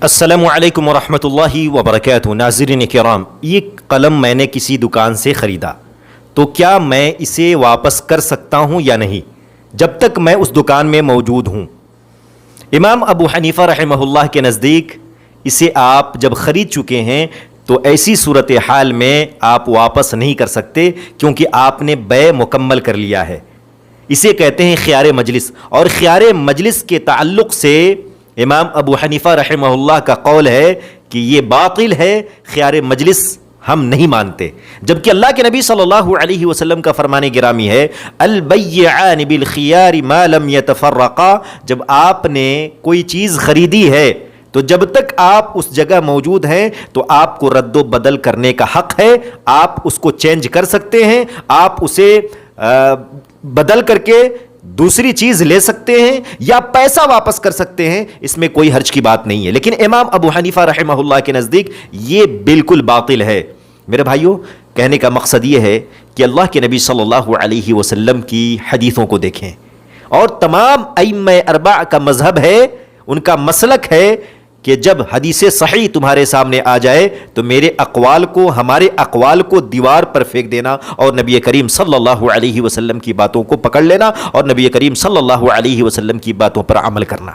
السلام علیکم ورحمۃ اللہ وبرکاتہ۔ ناظرین کرام، یہ قلم میں نے کسی دکان سے خریدا تو کیا میں اسے واپس کر سکتا ہوں یا نہیں جب تک میں اس دکان میں موجود ہوں؟ امام ابو حنیفہ رحمہ اللہ کے نزدیک اسے آپ جب خرید چکے ہیں تو ایسی صورتحال میں آپ واپس نہیں کر سکتے، کیونکہ آپ نے بیع مکمل کر لیا ہے۔ اسے کہتے ہیں خیار مجلس، اور خیار مجلس کے تعلق سے امام ابو حنیفہ رحمہ اللہ کا قول ہے کہ یہ باطل ہے، خیار مجلس ہم نہیں مانتے، جبکہ اللہ کے نبی صلی اللہ علیہ وسلم کا فرمان گرامی ہے البیعان بالخیار ما لم یتفرقا۔ جب آپ نے کوئی چیز خریدی ہے تو جب تک آپ اس جگہ موجود ہیں تو آپ کو رد و بدل کرنے کا حق ہے، آپ اس کو چینج کر سکتے ہیں، آپ اسے بدل کر کے دوسری چیز لے سکتے ہیں یا پیسہ واپس کر سکتے ہیں، اس میں کوئی حرج کی بات نہیں ہے۔ لیکن امام ابو حنیفہ رحمہ اللہ کے نزدیک یہ بالکل باطل ہے۔ میرے بھائیوں، کہنے کا مقصد یہ ہے کہ اللہ کے نبی صلی اللہ علیہ وسلم کی حدیثوں کو دیکھیں، اور تمام ائمہ اربعہ کا مذہب ہے، ان کا مسلک ہے کہ جب حدیث صحیح تمہارے سامنے آ جائے تو میرے اقوال کو، ہمارے اقوال کو دیوار پر پھینک دینا اور نبی کریم صلی اللہ علیہ وسلم کی باتوں کو پکڑ لینا اور نبی کریم صلی اللہ علیہ وسلم کی باتوں پر عمل کرنا۔